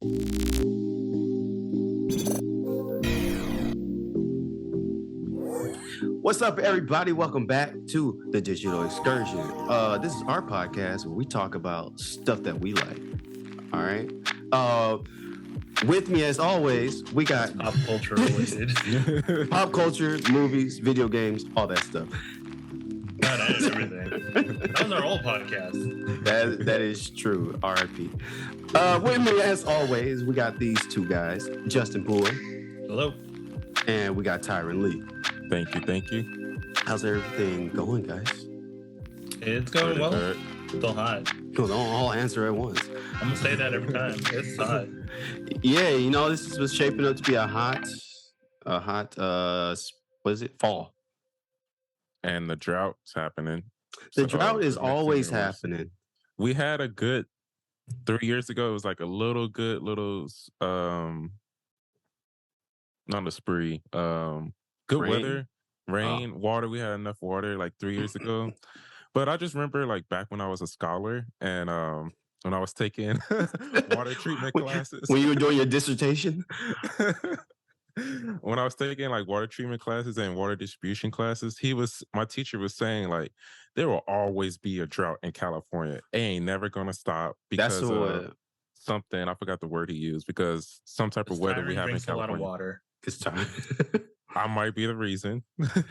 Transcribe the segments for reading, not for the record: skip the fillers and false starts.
What's up, everybody? Welcome back to the Digital Excursion. This is our podcast where we talk about stuff that we like. All right. With me, as always, we got pop culture related, pop culture, movies, video games, all that stuff. That is everything. That was our old podcast. That is true. R.I.P. With me, as always, we got these two guys, Justin Poole. Hello. And we got Tyron Lee. Thank you. How's everything going, guys? It's going well. Still hot. Don't all answer at once. I'm gonna say that every time. It's hot. Yeah, you know, this was shaping up to be a hot, what is it? Fall. And the drought's happening. The drought is always happening. We had a good 3 years ago. It was like a little, not a spree. Good weather, rain, water. We had enough water like 3 years ago. But I just remember like back when I was a scholar and when I was taking water treatment classes. When you were doing your dissertation? When I was taking like water treatment classes and water distribution classes, my teacher was saying like there will always be a drought in California. It ain't never gonna stop because of something. I forgot the word he used, because some type of weather we have in California. A lot of water. It's time. I might be the reason. I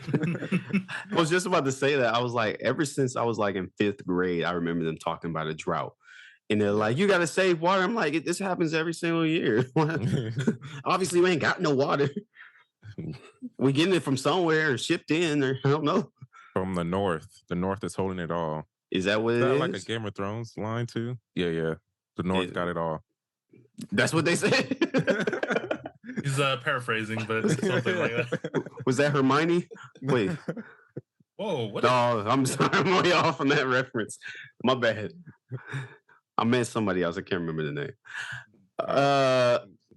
was just about to say that. I was like, ever since I was like in 5th grade, I remember them talking about a drought. And they're like, you got to save water. I'm like, this happens every single year. Obviously, we ain't got no water. We getting it from somewhere or shipped in, or I don't know. From the north. The north is holding it all. Is that what it is? Like a Game of Thrones line too? Yeah. The north got it all. That's what they said. He's paraphrasing, but something like that. Was that Hermione? Wait. Whoa. What? No, I'm sorry. I'm way off on that reference. My bad. I meant somebody else. I can't remember the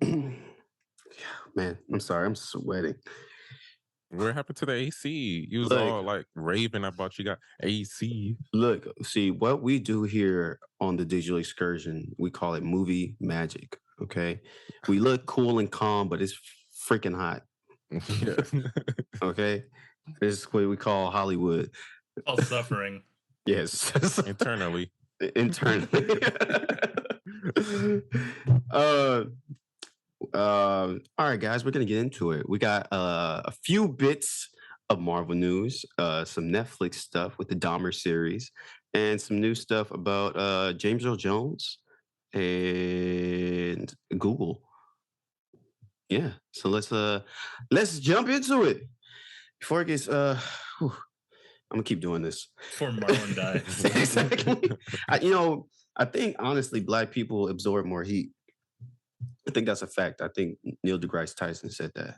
name. Man, I'm sorry. I'm sweating. What happened to the AC? You was all like raving about you got AC. Look, see, what we do here on the Digital Excursion, we call it movie magic. Okay, we look cool and calm, but it's freaking hot. Okay, this is what we call Hollywood. All suffering. Yes, internally. All right, guys, we're gonna get into it. We got a few bits of Marvel news, some Netflix stuff with the Dahmer series, and some new stuff about James Earl Jones and Google. Yeah, so let's jump into it before it gets I'm gonna keep doing this before Marlon dies. Exactly. I think honestly, Black people absorb more heat. I think that's a fact. I think Neil deGrasse Tyson said that.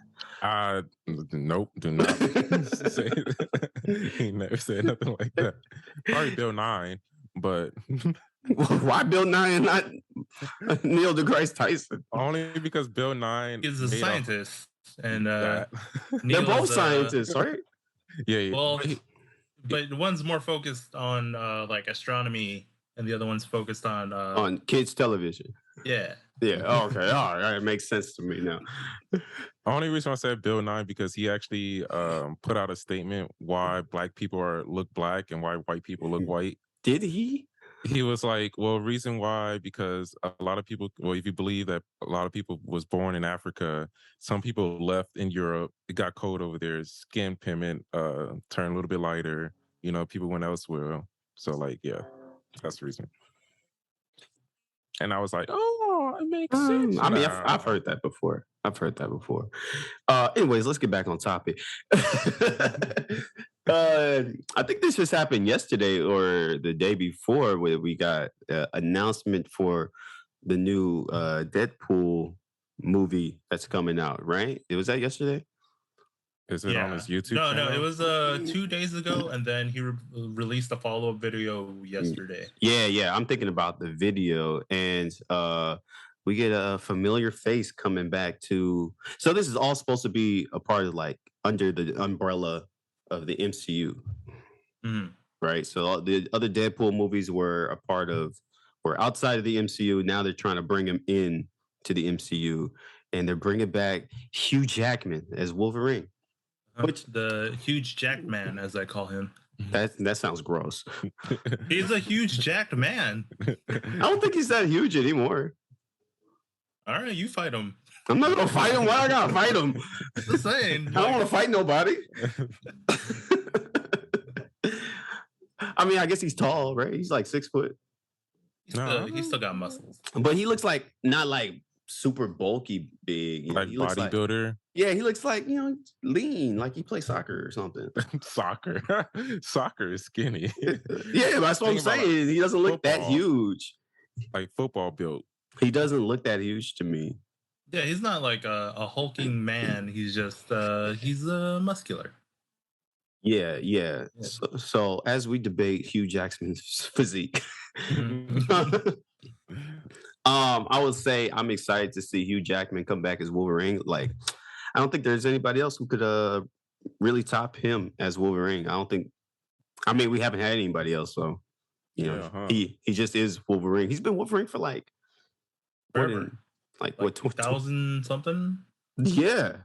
Nope, do not say that. He never said nothing like that. Probably Bill Nye, but why Bill Nye and not Neil deGrasse Tyson? Only because Bill Nye is a scientist, and they're both scientists, right? Yeah. Well, but one's more focused on like astronomy, and the other one's focused on kids television. Yeah. Oh, okay. All right. It makes sense to me now. Only reason I said Bill Nye because he actually put out a statement why Black people look black and why white people look white. Did he? He was like, well, reason why, because a lot of people, well, if you believe that a lot of people was born in Africa, some people left in Europe, it got cold over there, skin pigment turned a little bit lighter, people went elsewhere. So like, yeah, that's the reason. And I was like, oh, it makes sense. I mean, I've heard that before. Anyways, let's get back on topic. I think this just happened yesterday or the day before, where we got an announcement for the new Deadpool movie that's coming out, right? Was that yesterday? Is it on his YouTube channel? No, it was 2 days ago, and then he released a follow-up video yesterday. Yeah, I'm thinking about the video, and we get a familiar face coming back to... So this is all supposed to be a part of, like, under the umbrella of the MCU, right? So the other Deadpool movies were outside of the MCU. Now they're trying to bring him in to the MCU, and they're bringing back Hugh Jackman as Wolverine. Which the huge jacked man, as I call him. That sounds gross. He's a huge jacked man. I don't think he's that huge anymore. All right, you fight him. I'm not gonna fight him. Why I gotta fight him? Just saying. I don't want to fight nobody. I mean, I guess he's tall, right? He's like 6 foot. He's still got muscles. But he looks like not like super bulky big. Like bodybuilder. Yeah, he looks like, lean, like he plays soccer or something. Soccer is skinny. Yeah, that's what I'm saying. He doesn't look that huge. Like football built. He doesn't look that huge to me. Yeah, he's not like a hulking man. He's just he's muscular. Yeah. So as we debate Hugh Jackman's physique, I would say I'm excited to see Hugh Jackman come back as Wolverine. Like, I don't think there's anybody else who could really top him as Wolverine. I mean, we haven't had anybody else, so he just is Wolverine. He's been Wolverine for like what 2000 something? Yeah.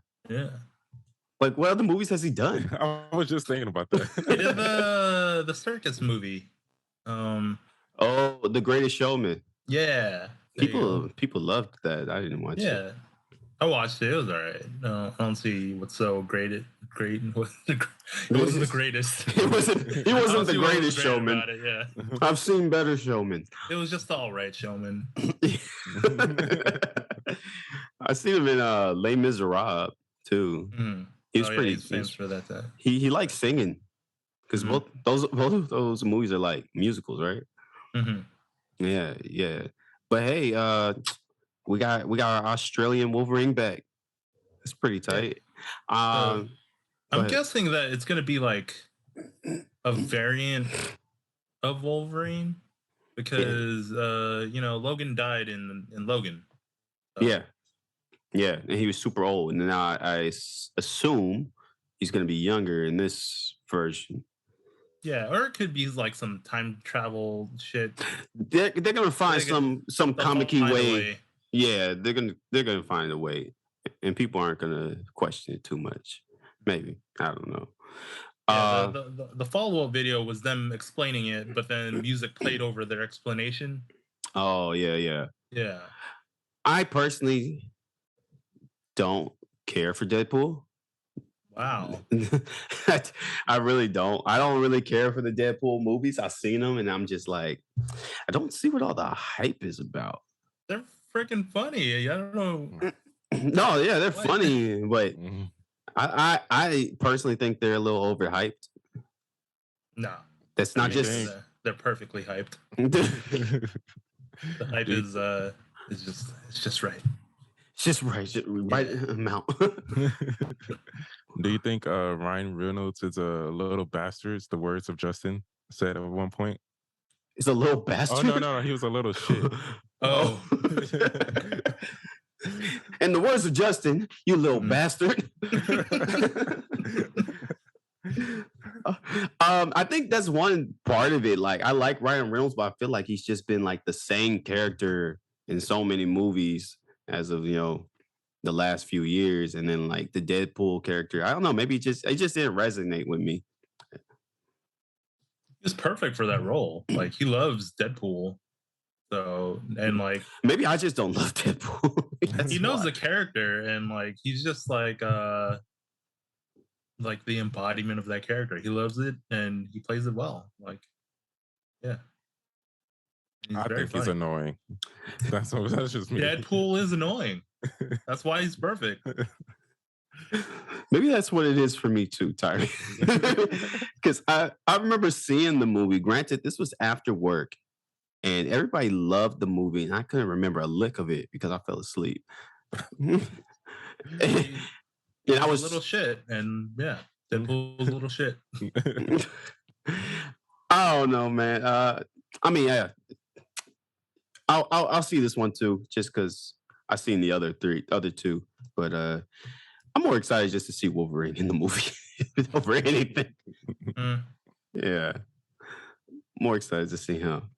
Like, what other movies has he done? I was just thinking about that. He did the circus movie. The Greatest Showman. Yeah. People loved that. I didn't watch it. Yeah. I watched it. It was all right. No, I don't see what's so great. It wasn't the greatest. He wasn't the greatest showman. Yeah. I've seen better showmen. It was just all right showman. I seen him in Les Miserables too. He was pretty famous for that. He likes singing because both of those movies are like musicals, right? Yeah. But hey, we got our Australian Wolverine back. It's pretty tight. I'm guessing that it's gonna be like a variant of Wolverine because Logan died in Logan. So. Yeah, and he was super old, and now I assume he's gonna be younger in this version. Yeah, or it could be like some time travel shit. They're gonna find some comic-y way. Yeah, they're gonna find a way, and people aren't gonna question it too much. Maybe, I don't know. Yeah, the follow-up video was them explaining it, but then music played over their explanation. Oh yeah. I personally don't care for Deadpool. Wow. I really don't. I don't really care for the Deadpool movies. I've seen them, and I'm just like, I don't see what all the hype is about. They're freaking funny. I don't know. No, yeah, they're funny, but I personally think they're a little overhyped. No, that's not just. They're perfectly hyped. The hype is just right. It's just right amount. Do you think Ryan Reynolds is a little bastard? It's the words of Justin said at one point. He's a little bastard? Oh, no, he was a little shit. Oh. In the words of Justin, you little bastard. I think that's one part of it. Like, I like Ryan Reynolds, but I feel like he's just been like the same character in so many movies as of the last few years, and then like the Deadpool character. I don't know. Maybe it just didn't resonate with me. He's perfect for that role. Like, he loves Deadpool. So, and like, maybe I just don't love Deadpool. He knows the character, and like, he's just like the embodiment of that character. He loves it, and he plays it well. Like, yeah. I think he's annoying. That's just me. Deadpool is annoying. That's why he's perfect. Maybe that's what it is for me too, Tyree. Because I remember seeing the movie. Granted, this was after work, and everybody loved the movie, and I couldn't remember a lick of it because I fell asleep. I was a little shit, and yeah, Deadpool's a little shit. I don't know, man. I mean, yeah, I'll see this one too, just because I've seen the other two, but I'm more excited just to see Wolverine in the movie over anything. Yeah, more excited to see him.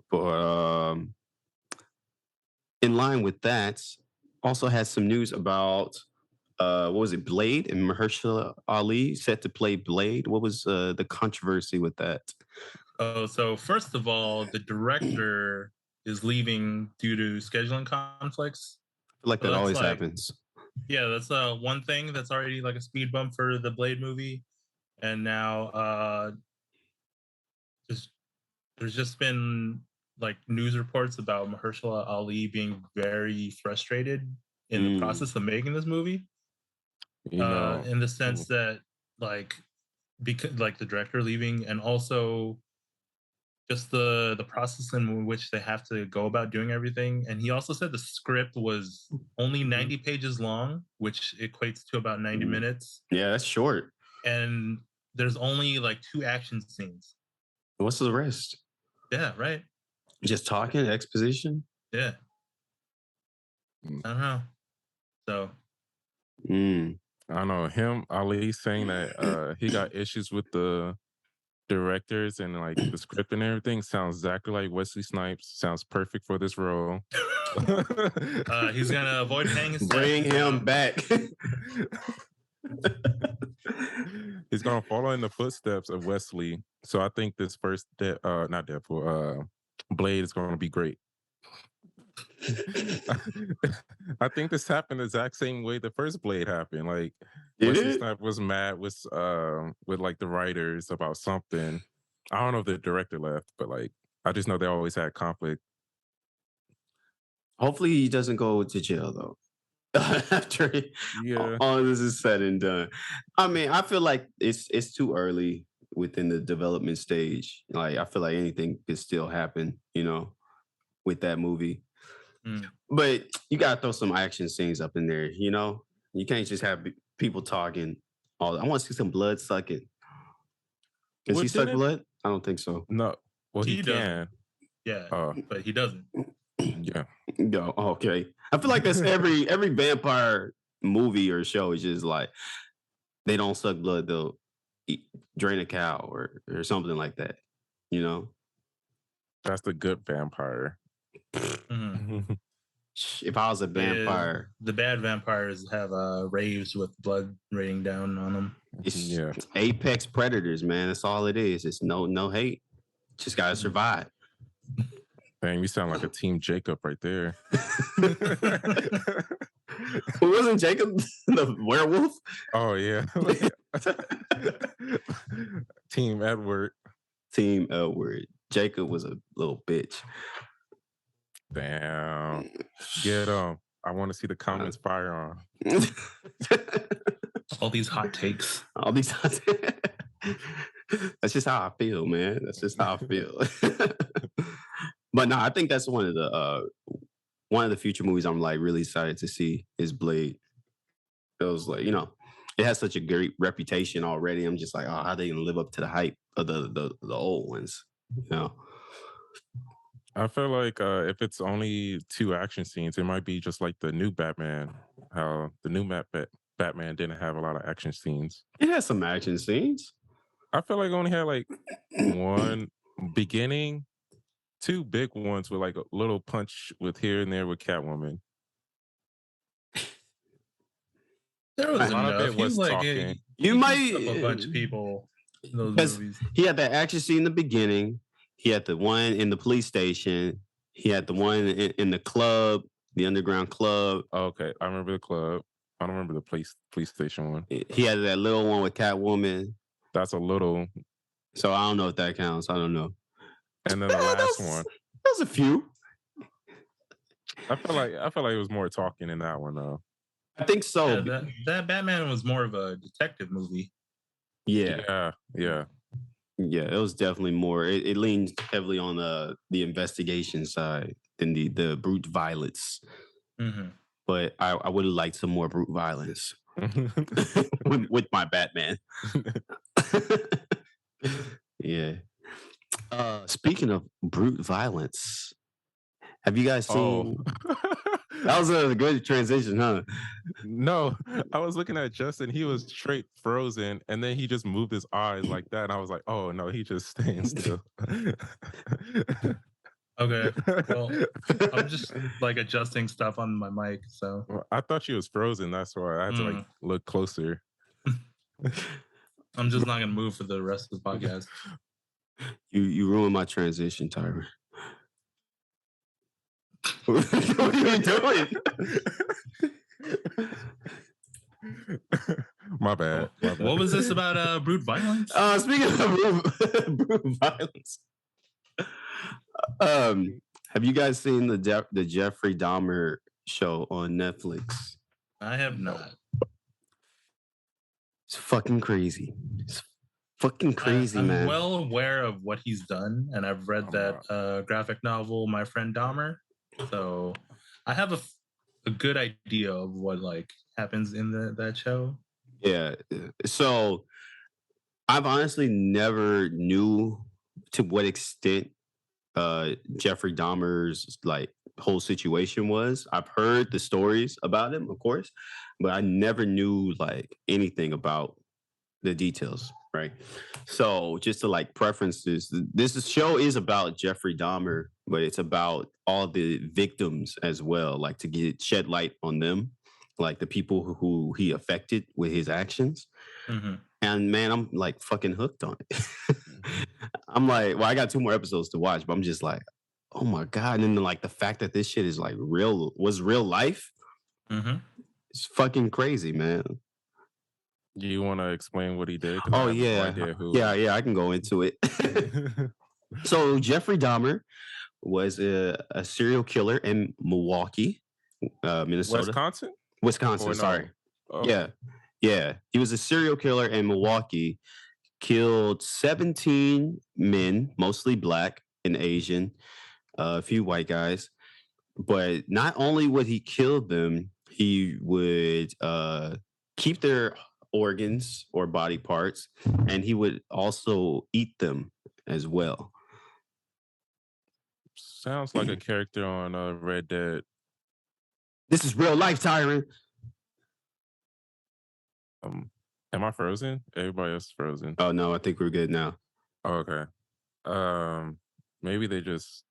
But in line with that, also had some news about what was it, Blade and Mahershala Ali set to play Blade. What was the controversy with that? Oh, so first of all, the director is leaving due to scheduling conflicts. I feel like So that that's always like, happens. yeah, that's one thing that's already like a speed bump for the Blade movie. And now just there's just been like news reports about Mahershala Ali being very frustrated in the process of making this movie. You know, In the sense that like because like the director leaving, and also just the process in which they have to go about doing everything. And he also said the script was only 90 pages long, which equates to about 90 minutes. Yeah, that's short. And there's only like 2 action scenes. What's the rest? Yeah, right. Just talking, exposition? Yeah. I don't know. So I don't know. Him, Ali saying that he got issues with the directors and like the script and everything sounds exactly like Wesley Snipes. Sounds perfect for this role. He's gonna avoid paying his Bring taxes him now. back. He's gonna follow in the footsteps of Wesley. So I think this first not Deadpool, Blade is gonna be great. I think this happened the exact same way the first Blade happened. Like Wesley Snipes was mad with like the writers about something. I don't know if the director left, but like I just know they always had conflict. Hopefully he doesn't go to jail though. After all this is said and done. I mean, I feel like it's too early within the development stage. Like I feel like anything could still happen, you know, with that movie. But you gotta throw some action scenes up in there, you know? You can't just have people talking all I want to see some blood sucking. Does he suck blood? I don't think so. No. Well, he doesn't. can. Yeah, but he doesn't. Yeah. No, okay. I feel like that's every vampire movie or show is just like they don't suck blood, they'll drain a cow or something like that. You know? That's the good vampire. If I was a vampire, the bad vampires have raves with blood raining down on them. It's apex predators, man. That's all it is. It's no hate. Just gotta survive. Dang, you sound like a Team Jacob right there. Wasn't Jacob the werewolf? Oh yeah. Team Edward. Team Edward. Jacob was a little bitch. Damn. Get him. I want to see the comments fire on. All these hot takes. All these hot takes. That's just how I feel, man. That's just how I feel. But no, I think that's one of the future movies I'm like really excited to see is Blade. It was like, you know, it has such a great reputation already. I'm just like, oh, how they gonna live up to the hype of the old ones, you know? I feel like if it's only 2 action scenes, it might be just like the new Batman. How the new Batman didn't have a lot of action scenes. It has some action scenes. I feel like it only had like one beginning, 2 big ones with like a little punch with here and there with Catwoman. There was a lot of it was talking. You might a bunch of people in those movies. He had that action scene in the beginning. He had the one in the police station. He had the one in the club, the underground club. Okay, I remember the club. I don't remember the police station one. He had that little one with Catwoman. That's a little. So I don't know if that counts. I don't know. And then the last one. There's a few. I feel like it was more talking in that one though. I think so. Yeah, that Batman was more of a detective movie. Yeah. Yeah, it was definitely more. It leaned heavily on the investigation side than the brute violence. Mm-hmm. But I would have liked some more brute violence with my Batman. Yeah. Speaking of brute violence, have you guys seen? That was a good transition, huh? No, I was looking at Justin. He was straight frozen, and then he just moved his eyes like that. And I was like, "Oh no, he just staying still." Okay. Well, I'm just like adjusting stuff on my mic, so. Well, I thought she was frozen. That's why I had to like look closer. I'm just not gonna move for the rest of the podcast. You ruined my transition, Tyron. What are you doing? My bad. What was this about brute violence? Speaking of brute violence, have you guys seen the Jeffrey Dahmer show on Netflix? I have not. It's fucking crazy. It's fucking crazy, I'm man. well aware of what he's done, and I've read that graphic novel, My Friend Dahmer. So I have a good idea of what like happens in that show. Yeah. So I've honestly never knew to what extent Jeffrey Dahmer's like whole situation was. I've heard the stories about him, of course, but I never knew like anything about the details, right? So just to like preference this show is about Jeffrey Dahmer, but it's about all the victims as well, like to shed light on them, like the people who he affected with his actions. Mm-hmm. And man, I'm like fucking hooked on it. I'm like, well, I got 2 more episodes to watch, but I'm just like, oh my God. And then like the fact that this shit is like real life. Mm-hmm. It's fucking crazy, man. Do you want to explain what he did? Oh yeah. Yeah, I can go into it. So Jeffrey Dahmer was a serial killer in Milwaukee, Minnesota. Wisconsin, sorry. Oh. Yeah. He was a serial killer in Milwaukee, killed 17 men, mostly black and Asian, a few white guys. But not only would he kill them, he would keep their organs or body parts, and he would also eat them as well. Sounds like a character on Red Dead. This is real life, Tyron. Am I frozen? Everybody else is frozen. Oh no, I think we're good now. Oh, okay. Maybe they just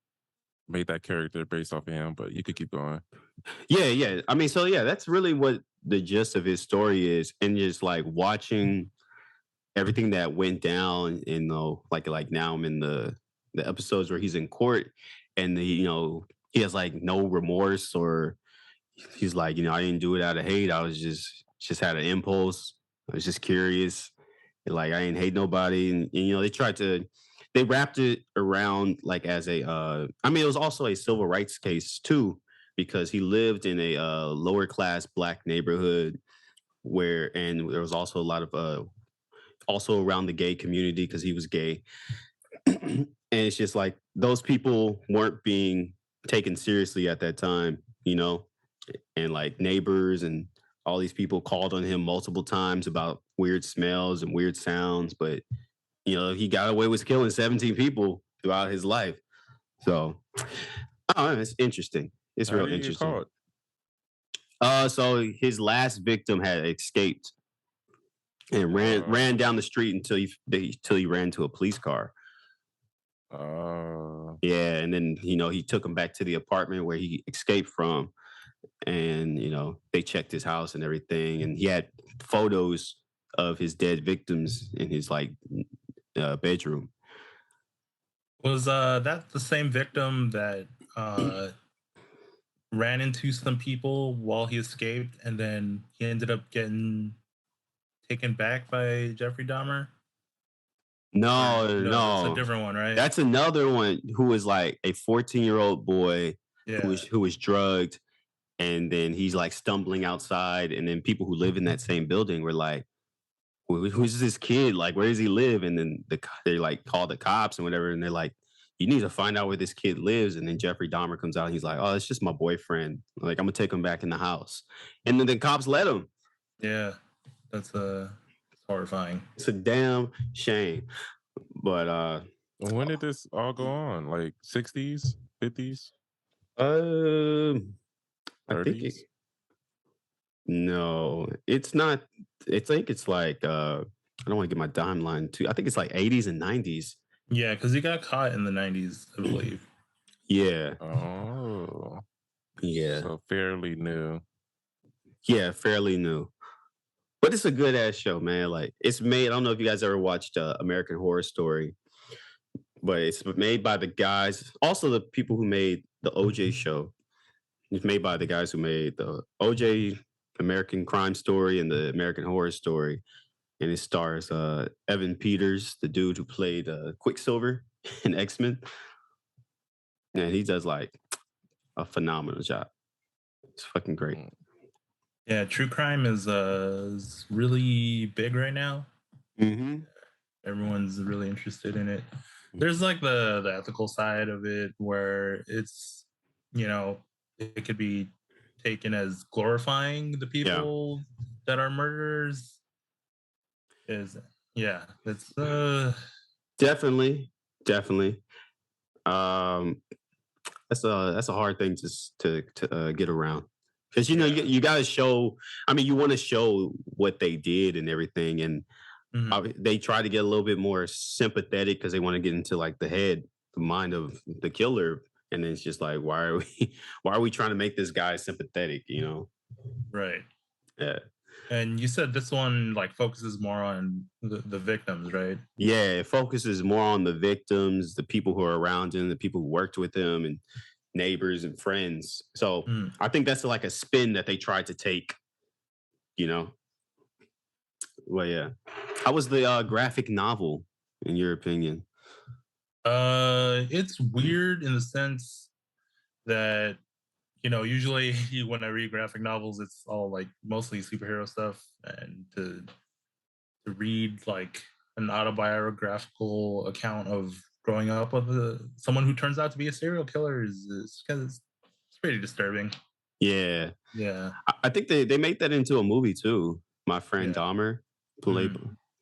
made that character based off of him, but you could keep going. Yeah. I mean, so yeah, that's really what the gist of his story is, and just like watching everything that went down. Like now I'm in the episodes where he's in court, and he has like no remorse, or he's like, I didn't do it out of hate. I was just had an impulse. I was just curious. Like I ain't hate nobody, and they wrapped it around like as a. I mean, it was also a civil rights case too, because he lived in a lower class black neighborhood and there was also a lot of also around the gay community because he was gay, and it's just like those people weren't being taken seriously at that time, and like neighbors and all these people called on him multiple times about weird smells and weird sounds, but he got away with killing 17 people throughout his life. So, it's interesting. It's real interesting. So his last victim had escaped and ran down the street until he ran to a police car. Yeah, and then he took him back to the apartment where he escaped from, and they checked his house and everything, and he had photos of his dead victims in his like bedroom. Was that the same victim that ran into some people while he escaped, and then he ended up getting taken back by Jeffrey Dahmer? No, it's a different one, right? That's another one who was like a 14-year-old boy who was drugged, and then he's like stumbling outside, and then people who live in that same building were like, who's this kid? Like, where does he live? And then they like call the cops and whatever, and they're like, you need to find out where this kid lives. And then Jeffrey Dahmer comes out and he's like, oh, it's just my boyfriend. Like, I'm gonna take him back in the house. And then the cops let him. Yeah, that's horrifying. It's a damn shame. But when did this all go on? Like 60s, 50s? I think no, it's not. I think it's like I don't want to get my timeline too. I think it's like 80s and 90s. Yeah, because he got caught in the 90s, I believe. Yeah. Oh, Yeah. so fairly new. Yeah, fairly new. But it's a good ass show, man. Like it's made. I don't know if you guys ever watched American Horror Story, but it's made by the guys, also the people who made the OJ show. It's made by the guys who made the OJ American Crime Story and the American Horror Story. And it stars Evan Peters, the dude who played Quicksilver in X-Men. And he does like a phenomenal job. It's fucking great. Yeah, true crime is really big right now. Mm-hmm. Everyone's really interested in it. There's like the ethical side of it where it's, you know, it could be taken as glorifying the people that are murderers. It's Definitely. That's a hard thing to get around, because you got to show. I mean, you want to show what they did and everything, and they try to get a little bit more sympathetic because they want to get into like the mind of the killer, and then it's just like, why are we trying to make this guy sympathetic? Right. Yeah. And you said this one like focuses more on the victims, right? Yeah, it focuses more on the victims, the people who are around him, the people who worked with him, and neighbors and friends. So I think that's like a spin that they tried to take. Well, yeah. How was the graphic novel, in your opinion? It's weird in the sense that usually when I read graphic novels, it's all like mostly superhero stuff, and to read like an autobiographical account of growing up with someone who turns out to be a serial killer is it's pretty disturbing. Yeah. Yeah. I think they made that into a movie too. My friend Dahmer, played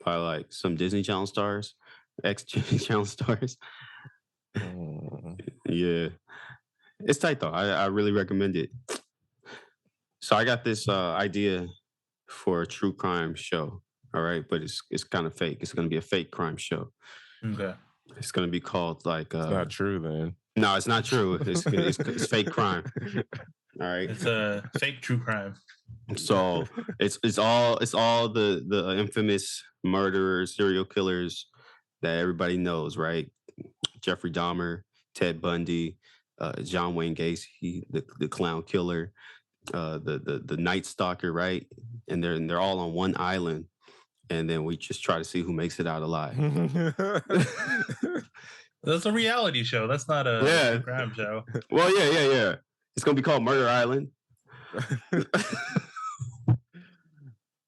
by like some Disney Channel stars, ex-Disney Channel stars. Yeah. It's tight though. I really recommend it. So I got this idea for a true crime show. All right, but it's kind of fake. It's going to be a fake crime show. Okay. It's going to be called like. It's not true then. No, it's not true. It's fake crime. All right. It's a fake true crime. So it's all the infamous murderers, serial killers that everybody knows, right? Jeffrey Dahmer, Ted Bundy, John Wayne Gacy, the clown killer, the Night Stalker, right? And they're all on one island, and then we just try to see who makes it out alive. That's a reality show. That's not a crime show. Well, yeah. It's gonna be called Murder Island.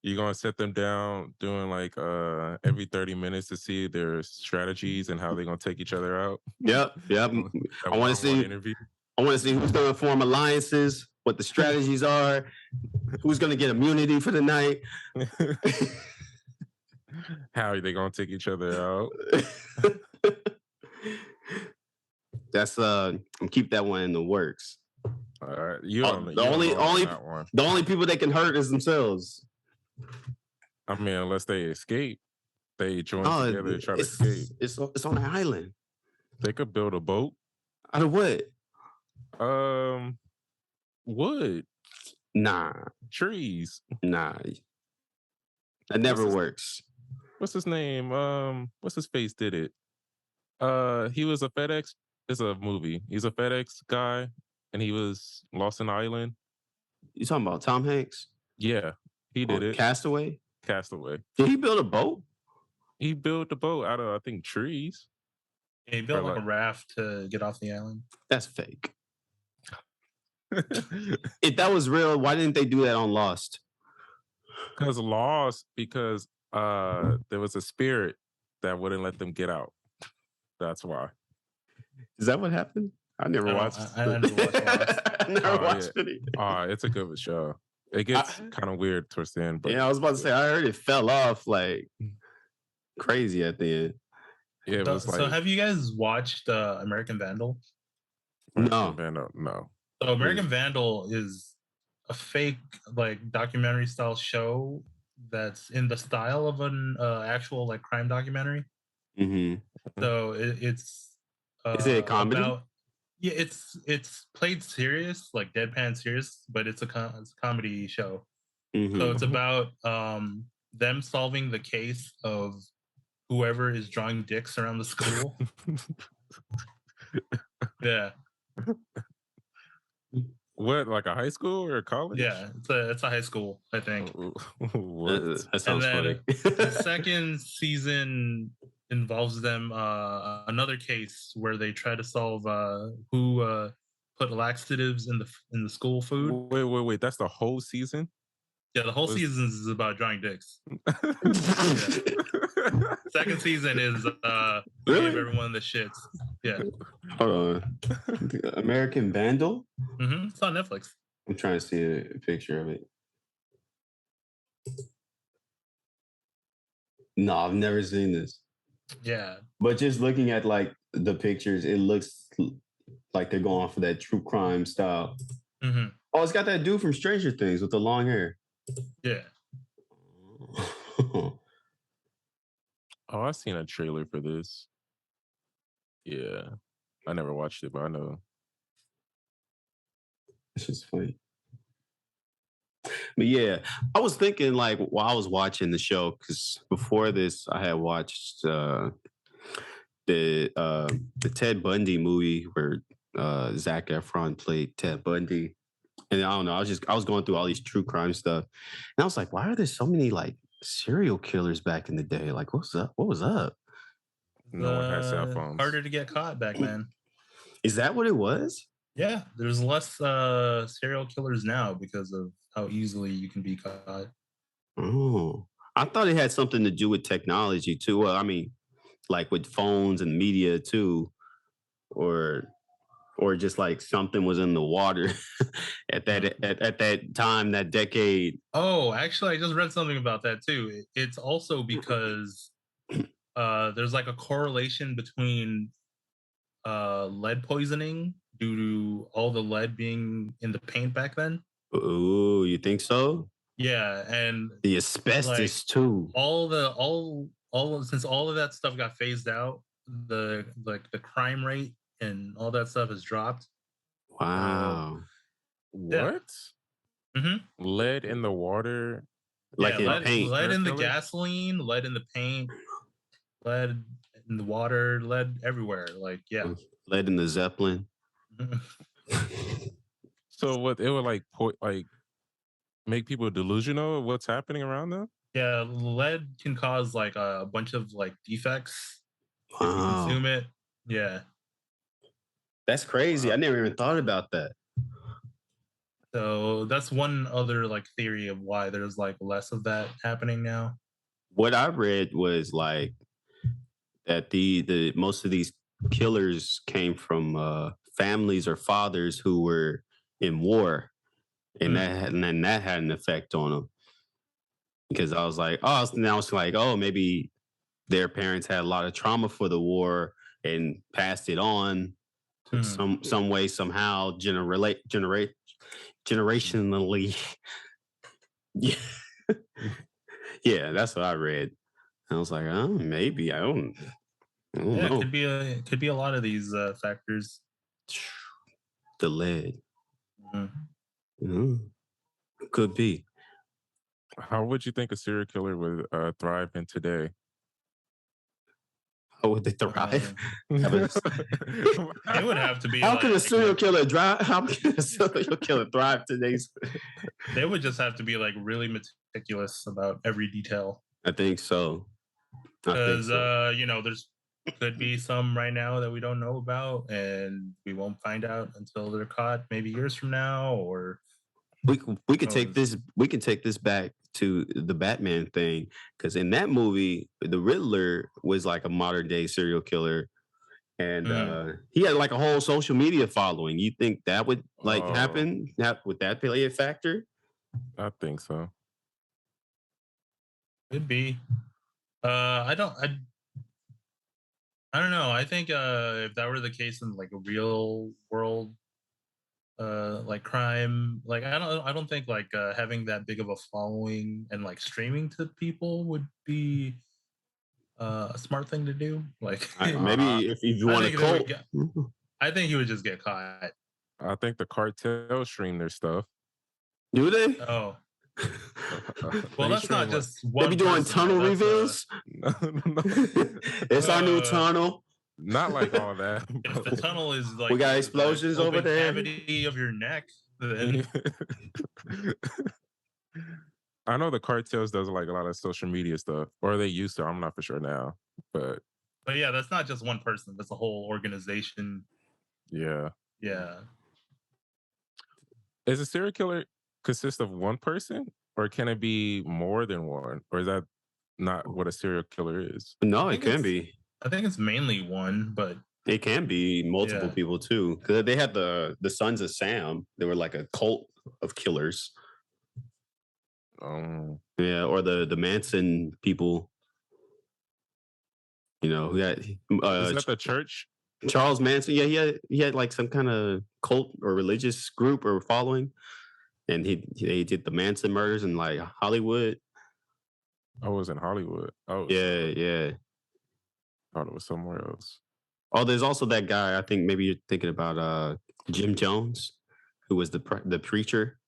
You're gonna set them down doing like every 30 minutes to see their strategies and how they're gonna take each other out. Yep. I want to see interview. I want to see who's gonna form alliances, what the strategies are, who's gonna get immunity for the night. How are they gonna take each other out? That's keep that one in the works. All right. The only people they can hurt is themselves. I mean, unless they escape, they join together to try to escape. It's on an island. They could build a boat. Out of what? Wood. Nah. Trees. Nah. That never works. What's his name? What's his face did it? He was a FedEx. It's a movie. He's a FedEx guy, and he was lost in an island. You talking about Tom Hanks? Yeah, he did it. Castaway. Did he build a boat? He built a boat out of, I think, trees. Yeah, he built like a raft to get off the island. That's fake. If that was real, why didn't they do that on Lost? Because there was a spirit that wouldn't let them get out. That's why. Is that what happened? I never watched. I never watched Lost. I never watched it. It's a good show. It gets kind of weird towards the end. But I was about to say, I heard it fell off like crazy at the end. Yeah, it was like. So have you guys watched American Vandal? No. So American Vandal is a fake like documentary style show that's in the style of an actual like crime documentary. Mm-hmm. So it's is it a comedy? Yeah, it's played serious, like deadpan serious, but it's a comedy show. So it's about them solving the case of whoever is drawing dicks around the school. Yeah. What, like a high school or a college? Yeah, it's a high school, I think. What? That sounds funny. The second season involves them another case where they try to solve who put laxatives in the school food. Wait. That's the whole season? Yeah, the whole season is about drawing dicks. Second season is Really? give everyone the shits. Yeah. Hold on. American Vandal? It's on Netflix. I'm trying to see a picture of it. No, I've never seen this. Yeah. But just looking at like the pictures, it looks like they're going for that true crime style. Oh, it's got that dude from Stranger Things with the long hair. Yeah. Oh, I've seen a trailer for this. Yeah. I never watched it, but I know. It's just funny. But yeah, I was thinking like while I was watching the show, because before this I had watched the Ted Bundy movie where Zac Efron played Ted Bundy. And I don't know, I was going through all these true crime stuff. And I was like, why are there so many like serial killers back in the day? Like, what's up? What was up? No one has cell phones. Harder to get caught back then. Is that what it was? Yeah, there's less serial killers now because of how easily you can be caught. Oh, I thought it had something to do with technology too. Well, I mean, like with phones and media too, or just like something was in the water at that time, that decade. Oh, actually, I just read something about that too. It's also because there's like a correlation between lead poisoning due to all the lead being in the paint back then. Oh, you think so? Yeah, and the asbestos like, too. Since all of that stuff got phased out, the crime rate and all that stuff has dropped. Wow. What? Yeah. Lead in the water? Like in paint. Lead in the gasoline, lead in the paint, lead in the water, lead everywhere. Like, yeah. Lead in the Zeppelin. So what, it would like make people delusional of what's happening around them? Yeah, lead can cause like a bunch of like defects if you consume it. Yeah. That's crazy. I never even thought about that. So that's one other like theory of why there's like less of that happening now. What I read was like that the most of these killers came from families or fathers who were in war, and then that had an effect on them. Because I was like, maybe their parents had a lot of trauma for the war and passed it on some way, somehow, generationally. Yeah. Yeah, that's what I read. I was like, oh, maybe. I don't know. It could be a lot of these factors. The lead. Could be. How would you think a serial killer would thrive in today? How would they thrive? It would have to be. How can a serial killer thrive? How can a serial killer thrive today? They would just have to be like really meticulous about every detail. I think so. Because there's could be some right now that we don't know about, and we won't find out until they're caught, maybe years from now. Or we can take this. We can take this back to the Batman thing, because in that movie, the Riddler was like a modern day serial killer, and he had like a whole social media following. You think that would like happen? Would that play a factor? I think so. Could be. I don't know. I think if that were the case in like a real world like crime, like I don't think like having that big of a following and like streaming to people would be a smart thing to do. Like maybe if you want to cult. I think he would just get caught. I think the cartel stream their stuff. Do they? Oh, well, Pretty that's sure, not like- just They one. be doing person, tunnel though. That's, reveals. No. It's our new Uh, tunnel. Not like all that. If the tunnel is like We got the explosions over open there. cavity of your neck, then I know the cartels does like a lot of social media stuff, or they used to. I'm not for sure now, but yeah, that's not just one person. That's a whole organization. yeah. Yeah. Is a serial killer consist of one person, or can it be more than one, or is that not what a serial killer is? No, I it think can it's- be. I think it's mainly one, but It can be multiple Yeah. people too. Because they had the Sons of Sam. They were like a cult of killers. Yeah, or the Manson people. You know, who had Is that the church? Charles Manson. Yeah, he had like some kind of cult or religious group or following, and he did the Manson murders in like Hollywood. I was in Hollywood. Oh, Yeah. thought it was somewhere else. Oh, there's also that guy. I think maybe you're thinking about Jim Jones, who was the preacher.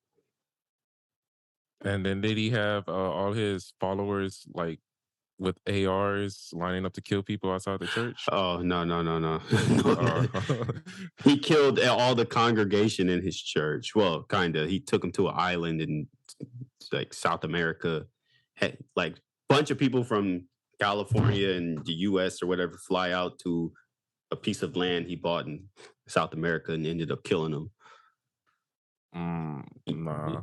And then did he have all his followers like with ARs lining up to kill people outside the church? Oh no. Uh, He killed all the congregation in his church. Well, kind of. He took them to an island in like South America. Had like bunch of people from California and the U.S. or whatever fly out to a piece of land he bought in South America and ended up killing them. Nah.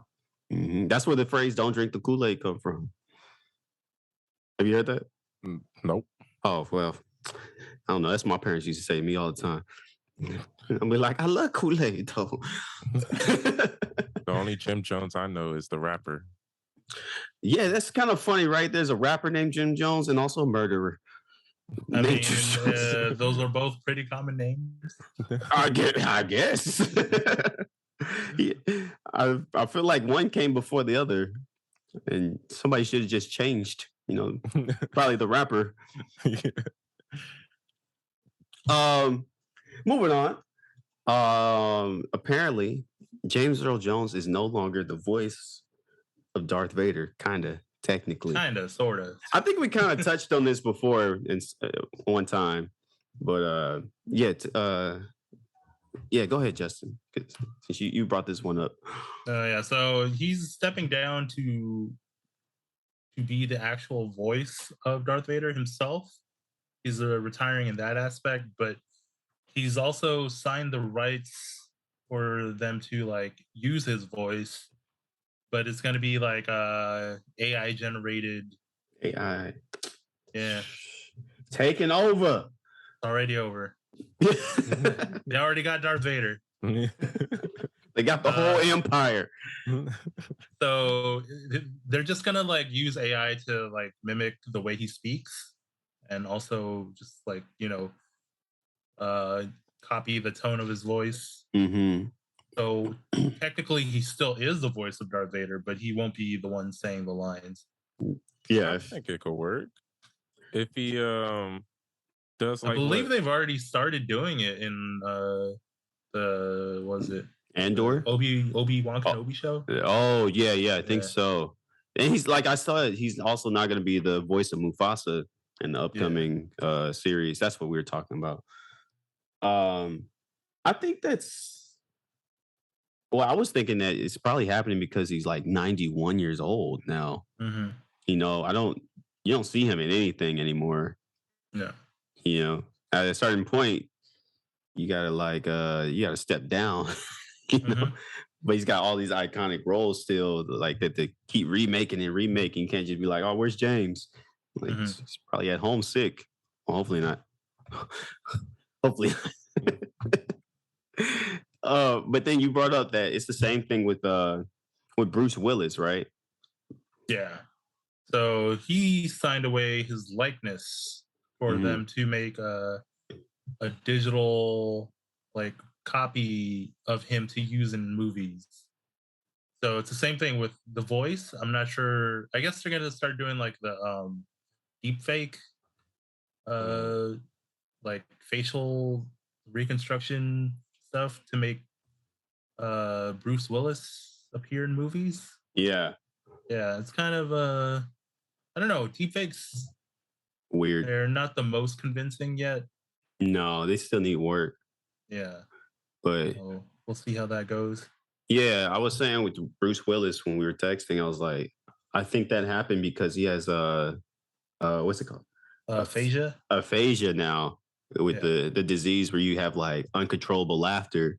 Mm-hmm. That's where the phrase "Don't drink the Kool-Aid" come from. Have you heard that? Nope. Oh well, I don't know. That's what my parents used to say to me all the time. I'm like, I love Kool-Aid though. The only Jim Jones I know is the rapper. Yeah, that's kind of funny, right? There's a rapper named Jim Jones and also a murderer. I mean, named Jim Jones. those are both pretty common names. I guess. Yeah, I feel like one came before the other, and somebody should have just changed. You know, probably the rapper. Moving on. Apparently, James Earl Jones is no longer the voice of Darth Vader. Kinda, technically. Kinda, sorta. I think we kind of touched on this before one time, but yeah, go ahead, Justin, 'cause since you brought this one up. Yeah, so he's stepping down to be the actual voice of Darth Vader himself. He's retiring in that aspect, but he's also signed the rights for them to like use his voice, but it's going to be like AI generated. AI. Yeah. Taking over. It's already over. They already got Darth Vader. They got the whole empire. So they're just gonna like use AI to like mimic the way he speaks, and also just like copy the tone of his voice. Mm-hmm. So technically, he still is the voice of Darth Vader, but he won't be the one saying the lines. Yeah, I think it could work if he does. Like, I believe they've already started doing it in was it Andor? Obi-Wan Kenobi show? Oh yeah, I think Yeah. so. And he's like, I saw it. He's also not going to be the voice of Mufasa in the upcoming series. That's what we were talking about. I think that's. Well, I was thinking that it's probably happening because he's like 91 years old now. Mm-hmm. You know, you don't see him in anything anymore. No. You know, at a certain point, you gotta step down. You know, but he's got all these iconic roles still, like that they keep remaking and remaking. You can't just be like, oh, where's James? Like he's probably at home sick. Well, hopefully not. Hopefully not. But then you brought up that it's the same thing with Bruce Willis, right? Yeah. So he signed away his likeness for them to make a digital like copy of him to use in movies. So it's the same thing with the voice. I'm not sure. I guess they're gonna start doing like the deep fake like facial reconstruction stuff to make Bruce Willis appear in movies. Yeah, Yeah, it's kind of I don't know. Deepfakes, weird. they're not the most convincing yet. No, they still need work. Yeah, But so we'll see how that goes. yeah, I was saying with Bruce Willis when we were texting, I was like, I think that happened because he has what's it called? Aphasia. Aphasia now with Yeah. the disease where you have like uncontrollable laughter.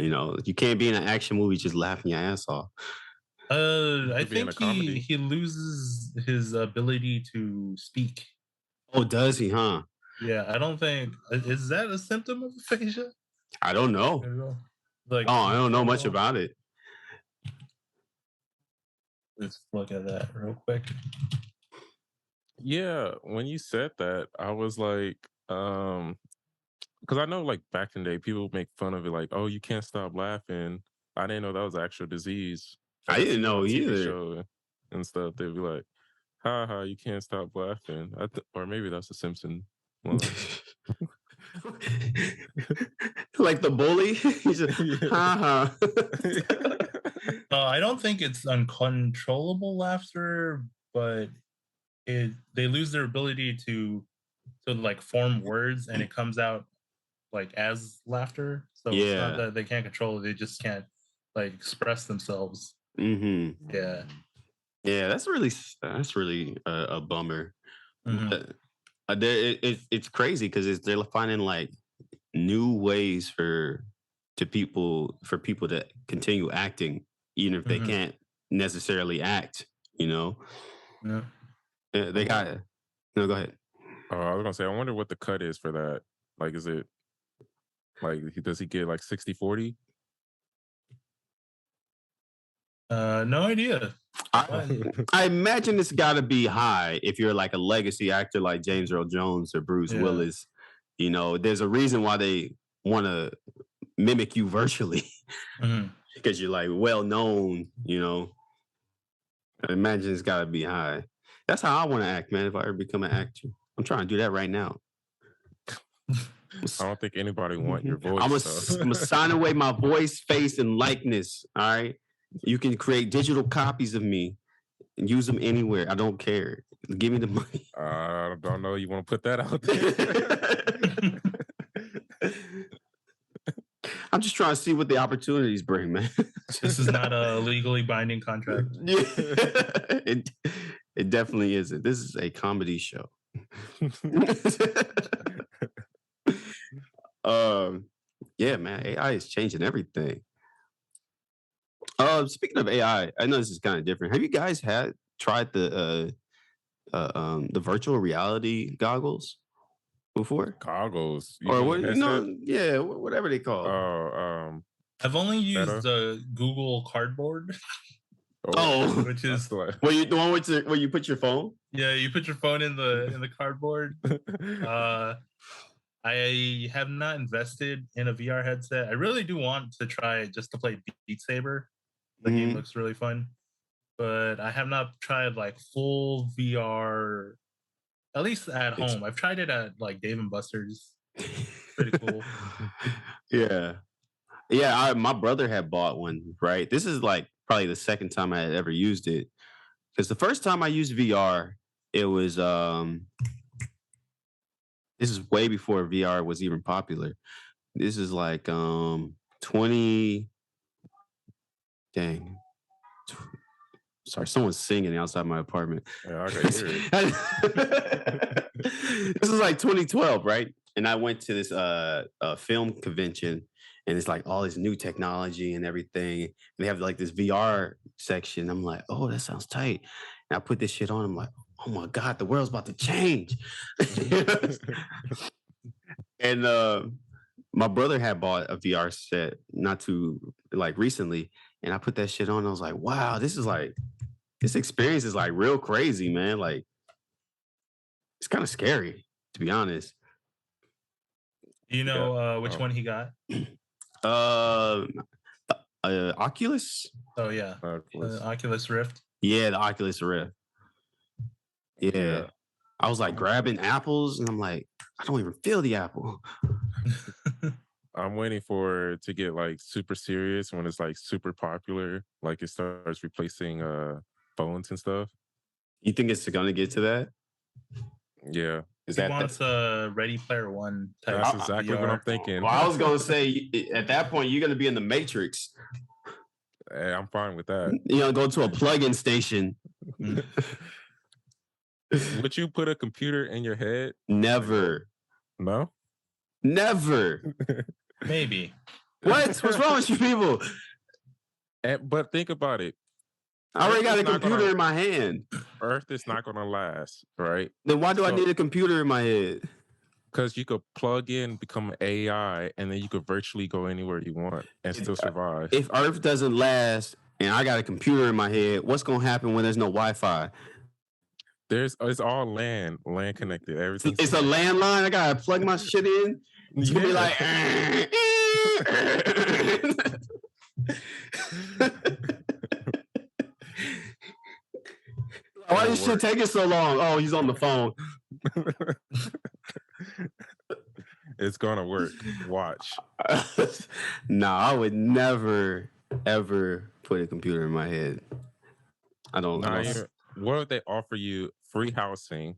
You know, you can't be in an action movie just laughing your ass off. I Could be in a think comedy. he loses his ability to speak. Oh, does he, huh? Yeah, I don't think is that a symptom of aphasia? I don't know. Like, Oh, I don't know much about it. Let's look at that real quick. Yeah, when you said that, I was like, because I know like back in the day, people make fun of it, like, oh, you can't stop laughing. I didn't know that was an actual disease. I Like, didn't see it know on TV either. show and stuff. They'd be like, ha ha, you can't stop laughing. Or maybe that's a Simpson line. Like the bully. He's just, ha ha. I don't think it's uncontrollable laughter, but they lose their ability to like form words, and it comes out like as laughter. So it's not Yeah. that they can't control it; they just can't like express themselves. Mm-hmm. Yeah. Yeah, that's really a bummer. Mhm. But it's crazy because they're finding like new ways for people to continue acting, even if they Mhm. can't necessarily act. You know, Yeah. they got. No, go ahead. I was gonna say, I wonder what the cut is for that. Like, is it like does he get like 60-40? No idea. I imagine it's got to be high if you're like a legacy actor like James Earl Jones or Bruce Yeah. Willis. You know, there's a reason why they want to mimic you virtually Mhm. because you're like well known. You know, I imagine it's got to be high. That's how I want to act, man. If I ever become an actor, I'm trying to do that right now. I don't think anybody want your voice. I'm gonna sign away my voice, face, and likeness. All right, you can create digital copies of me and use them anywhere. I don't care. Give me the money. I don't know. You want to put that out there? I'm just trying to see what the opportunities bring, man. This is not a legally binding contract. Yeah. It definitely isn't. This is a comedy show. Yeah, man, AI is changing everything. Speaking of AI, I know this is kind of different. Have you guys tried the virtual reality goggles before? Goggles. Or what? Yeah, whatever they call. Oh, I've only used Meta? Google Cardboard. Oh, which is like, the one where you put your phone? Yeah, you put your phone in the cardboard. I have not invested in a VR headset. I really do want to try it just to play Beat Saber. The game looks really fun, but I have not tried like full VR. At least at home, I've tried it at like Dave and Buster's. Pretty cool. Yeah. My brother had bought one. Right. This is like probably the second time I had ever used it. Because the first time I used VR, it was this is way before VR was even popular. This is like 20 dang. Sorry, someone's singing outside my apartment. Yeah, I can hear it. This is like 2012, right? And I went to this film convention, and it's like all this new technology and everything. And they have like this VR section. I'm like, oh, that sounds tight. And I put this shit on. I'm like, oh my God, the world's about to change. And my brother had bought a VR set not too like recently, and I put that shit on. And I was like, wow, this experience is like real crazy, man. Like, it's kind of scary, to be honest. You know which one he got? Oculus. Oh yeah, Oculus Rift. Yeah, the Oculus Rift. Yeah. I was like grabbing apples, and I'm like, I don't even feel the apple. I'm waiting for it to get like super serious when it's like super popular, like it starts replacing phones and stuff. You think it's gonna get to that? Yeah, Is He that wants a Ready Player One type. that's exactly what I'm VR. thinking. Well, I was gonna say at that point you're gonna be in the Matrix. Hey, I'm fine with that. You know, go to a plug-in station. Would you put a computer in your head? Never. No. Never. Maybe. What's wrong with you people? But think about it. I already got a Earth is not computer in my hand. Earth is not going to last, right? Then why do I So- need a computer in my head? Because you could plug in, become AI, and then you could virtually go anywhere you want and still survive. If Earth doesn't last and I got a computer in my head, what's gonna happen when there's no Wi-Fi? It's all land connected. Everything. It's a landline. I gotta plug my shit in. It's gonna be like. Why is shit taking so long? Oh, he's on the phone. It's gonna work. Watch. Nah, I would never ever put a computer in my head. I don't. What if they offer you free housing,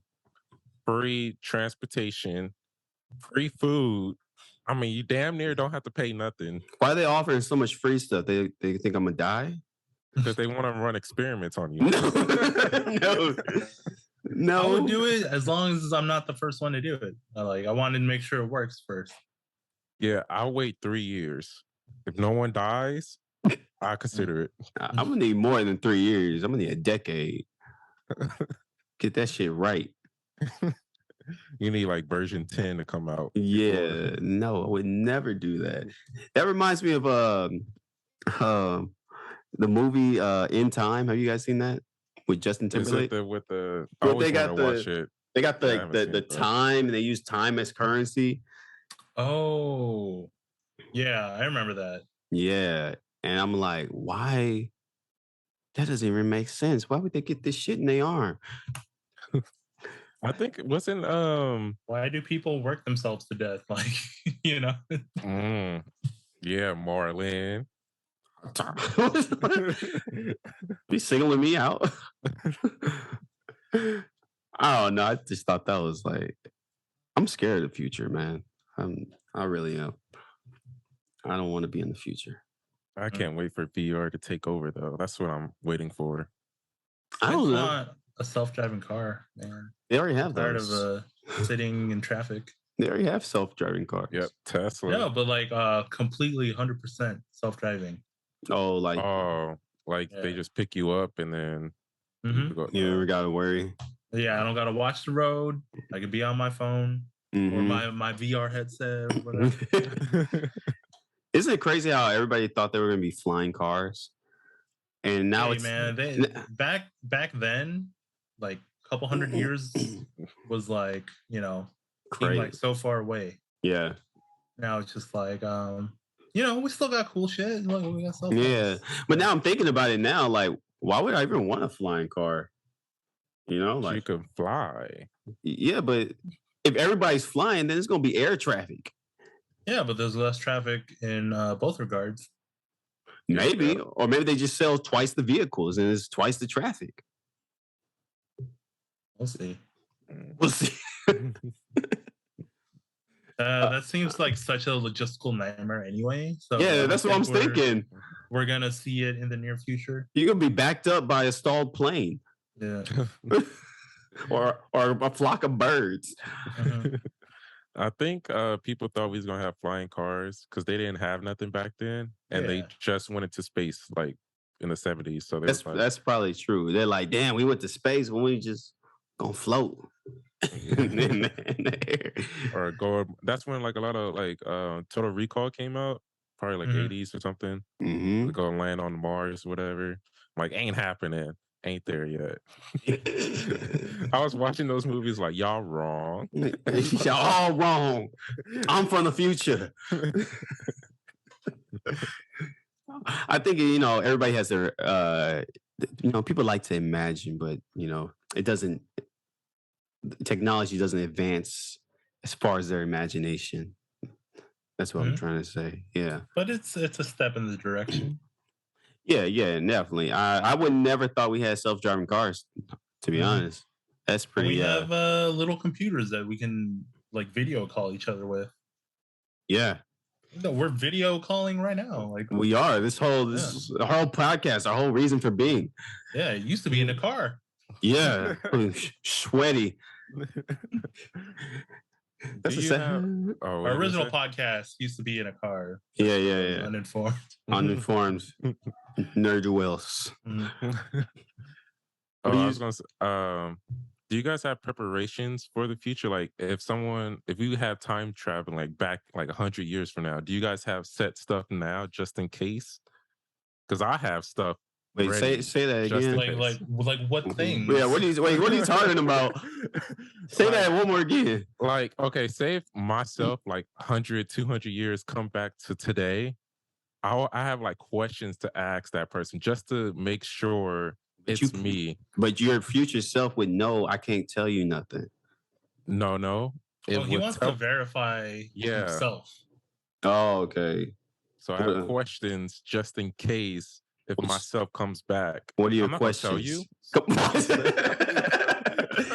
free transportation, free food? I mean, you damn near don't have to pay nothing. Why are they offering so much free stuff? They think I'm gonna die? Because they want to run experiments on you. No. I would do it as long as I'm not the first one to do it. I wanted to make sure it works first. Yeah, I'll wait 3 years. If no one dies, I consider it. I'm gonna need more than 3 years. I'm gonna need a decade. Get that shit right. You need like version 10 to come out. Yeah, no, I would never do that. That reminds me of the movie In Time. Have you guys seen that with Justin Timberlake? With the Well, I always want to watch it. They got the time, and they use time as currency. Oh, yeah, I remember that. Yeah, and I'm like, why? That doesn't even make sense. Why would they get this shit in their arm? I think it wasn't Why do people work themselves to death? Like, you know. Yeah, Marlon. Be singling me out. I don't know. I just thought that was like, I'm scared of the future, man. I really am. I don't want to be in the future. I can't wait for VR to take over, though. That's what I'm waiting for. I don't know. Want a self-driving car, man. They already have Tired those. of sitting in traffic. They already have self-driving cars. Yep, Tesla. No, but like completely 100% self-driving. Oh, like they just pick you up and then you never gotta worry. Yeah, I don't gotta watch the road. I could be on my phone or my VR headset or whatever. Isn't it crazy how everybody thought they were gonna be flying cars? And now it's man, back then, like a couple hundred years was like, you know, seemed like so far away. Yeah. Now it's just like you know, we still got cool shit. Like, we got stuff. Yeah. But now I'm thinking about it now, like, why would I even want a flying car? You know, like you could fly. Yeah, but if everybody's flying, then it's gonna be air traffic. Yeah, but there's less traffic in both regards. Maybe, or maybe they just sell twice the vehicles and it's twice the traffic. We'll see. We'll see. That seems like such a logistical nightmare anyway. So yeah, that's what I'm thinking. We're gonna see it in the near future. You're gonna be backed up by a stalled plane. Yeah. or a flock of birds. I think people thought we was gonna have flying cars because they didn't have nothing back then, and they just went into space like in the 70s. So that's probably true. They're like, damn, we went to space when we just gonna float in the air. Or go. That's when like a lot of like Total Recall came out, probably like 80s or something. To go and land on Mars, whatever. Like, ain't happening. Ain't there yet. I was watching those movies like, y'all wrong. Y'all all wrong. I'm from the future. I think, you know, everybody has their, you know, people like to imagine, but, you know, it doesn't, technology doesn't advance as far as their imagination. That's what I'm trying to say. Yeah. But it's a step in the direction. Yeah, definitely. I would never thought we had self-driving cars, to be honest. That's pretty. We have little computers that we can like video call each other with. Yeah. No, we're video calling right now. Like we are. This whole podcast, our whole reason for being. Yeah, it used to be in a car. Yeah, sweaty. That's our original podcast used to be in a car. Yeah. Uninformed. Uninformed. Nerd Willis. I was gonna say, do you guys have preparations for the future? Like if you have time traveling like back like 100 years from now, do you guys have set stuff now just in case? Because I have stuff. Wait, say that again. Like what things? Yeah, what are you talking about? Say that one more again. Like, okay, say if myself like 100, 200 years come back to today, I have like questions to ask that person just to make sure it's me. But your future self would know I can't tell you nothing. No. He wants to verify himself. Oh, okay. So I have questions just in case if myself comes back. What are your I'm not questions? Tell you.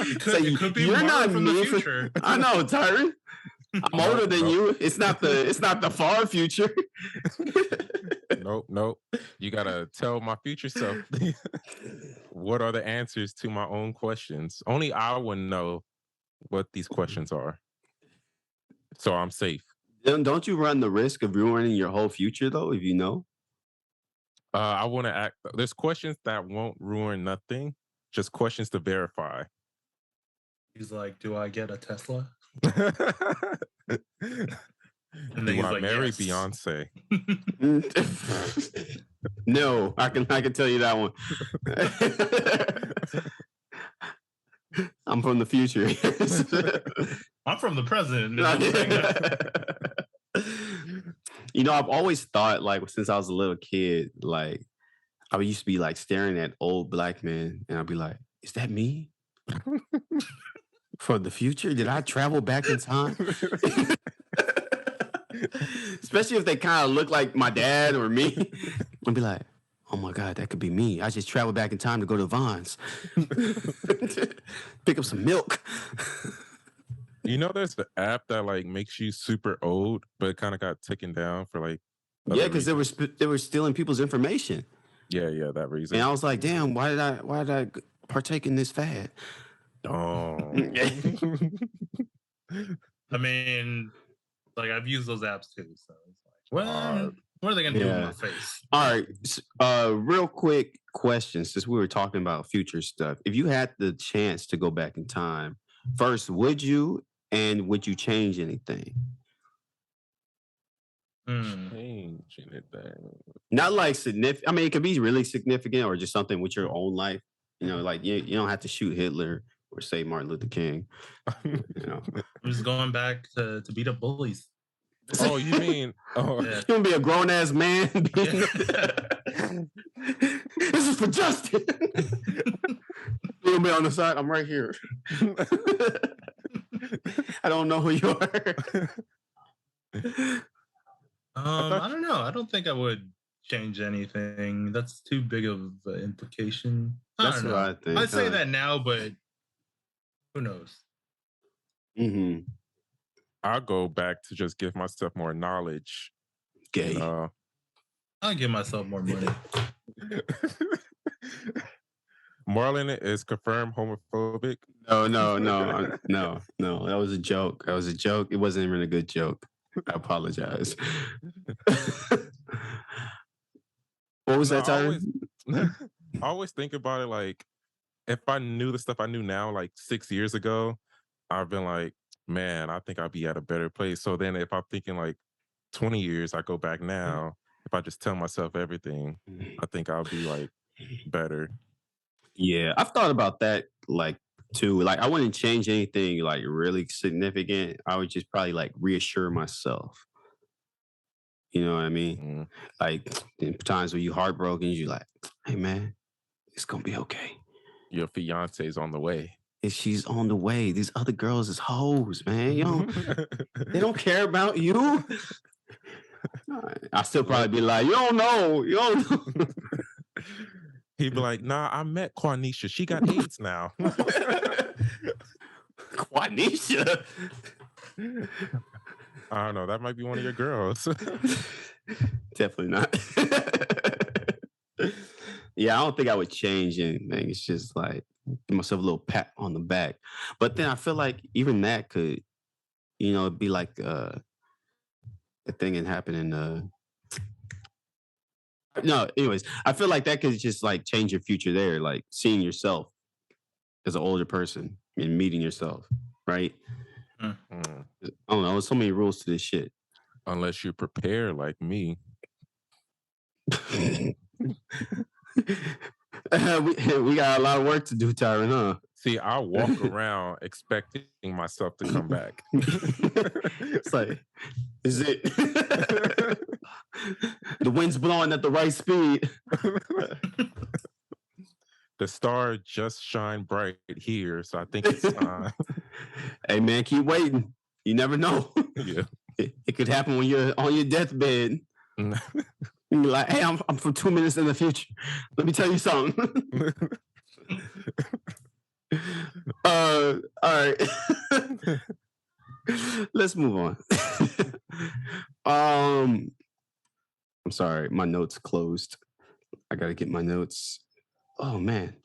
It could be you're not from the future. I know, Tyron. I'm older than you. It's not the far future. Nope. You gotta tell my future self what are the answers to my own questions. Only I would know what these questions are. So I'm safe. Then don't you run the risk of ruining your whole future though, if you know? I want to act. There's questions that won't ruin nothing. Just questions to verify. He's like, "Do I get a Tesla?" And then he's like, marry Beyonce? No, I can tell you that one. I'm from the future. I'm from the present. You know, I've always thought, like, since I was a little kid, like, I used to be like staring at old black men, and I'd be like, "Is that me?" For the future? Did I travel back in time? Especially if they kind of look like my dad or me. I'd be like, "Oh my God, that could be me. I just traveled back in time to go to Vaughn's. Pick up some milk." You know, there's the app that like makes you super old, but it kind of got taken down for like. Yeah, because they were stealing people's information. Yeah, that reason. And I was like, "Damn, why did I partake in this fad?" Oh. I mean, like I've used those apps too, so it's like, what are they gonna do with my face? All right, real quick question. Since we were talking about future stuff, if you had the chance to go back in time, first, would you change anything? Change anything? Not like significant. I mean, it could be really significant, or just something with your own life. You know, like you don't have to shoot Hitler or say Martin Luther King. You know, I'm just going back to beat up bullies. Oh, you mean? Oh, yeah. You gonna be a grown ass man? This is for justice. You gonna be on the side? I'm right here. I don't know who you are. I don't know. I don't think I would change anything. That's too big of an implication. That's what I think. I'd say that now, but who knows? Mm-hmm. I'll go back to just give myself more knowledge. Gay. I'll give myself more money. Marlon is confirmed homophobic. No. That was a joke. It wasn't even a good joke. I apologize. What was that time? I always think about it like, if I knew the stuff I knew now, like 6 years ago, I've been like, man, I think I'll be at a better place. So then if I'm thinking like 20 years, I go back now, if I just tell myself everything, I think I'll be like better. Yeah, I've thought about that like too. Like I wouldn't change anything like really significant. I would just probably like reassure myself. You know what I mean? Like in times where you're heartbroken, you're like, "Hey man, it's gonna be okay. Your fiance's on the way." she's on the way. These other girls is hoes, man. They don't care about you. I still probably be like, you don't know. He'd be like, nah, I met Quanisha. She got AIDS now. Quanisha? I don't know. That might be one of your girls. Definitely not. Yeah, I don't think I would change anything. It's just like give myself a little pat on the back. But then I feel like even that could, be like a thing that happened in no, anyways, I feel like that could just like change your future there, like seeing yourself as an older person and meeting yourself, right? Mm. I don't know. There's so many rules to this shit. Unless you prepare like me. We got a lot of work to do, Tyron, huh? See, I walk around expecting myself to come back. It's like, is it? The wind's blowing at the right speed. The star just shine bright here, so I think it's time. Hey, man, keep waiting. You never know. Yeah. It could happen when you're on your deathbed. You're like, hey, I'm from 2 minutes in the future. Let me tell you something. All right. Let's move on. I'm sorry, my notes closed. I gotta get my notes. Oh man.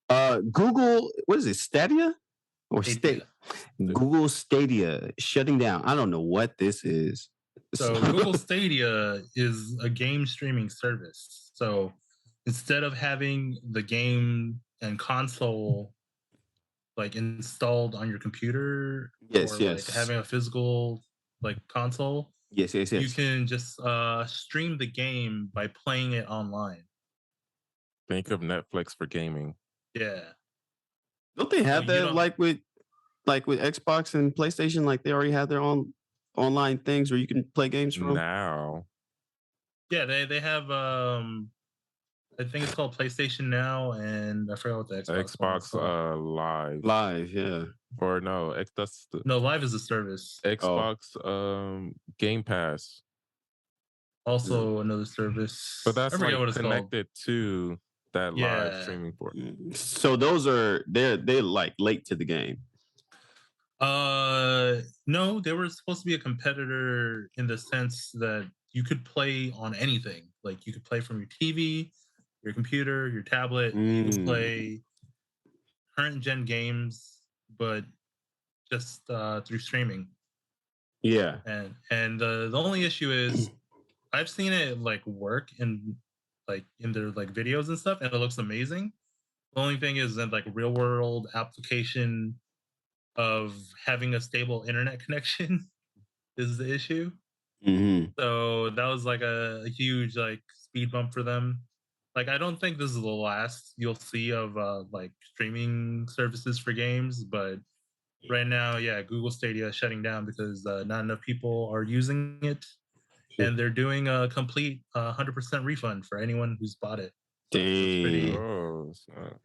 Google, what is it, Stadia? Or Stadia? Google Stadia shutting down. I don't know what this is. So Google Stadia is a game streaming service. So instead of having the game and console like installed on your computer, yes, like having a physical like console, yes, you can just stream the game by playing it online. Think of Netflix for gaming. Yeah. Don't they have that like with Xbox and PlayStation? Like they already have their own online things where you can play games from now. Yeah, they have I think it's called PlayStation Now, and I forgot what the Xbox Live. Live, yeah. Or no, no, Live is a service. Xbox Game Pass. Also another service. But that's I forget like what it's connected to that live streaming port. So those are they're like late to the game. No, they were supposed to be a competitor in the sense that you could play on anything. Like you could play from your TV, your computer, your tablet. You could play current gen games, but just through streaming. Yeah. And the only issue is I've seen it like work in their like videos and stuff, and it looks amazing. The only thing is that like real world application of having a stable internet connection is the issue. So that was like a huge like speed bump for them. Like I don't think this is the last you'll see of like streaming services for games, but right now, yeah, Google Stadia is shutting down because not enough people are using it, and they're doing a complete 100% refund for anyone who's bought it. Dang.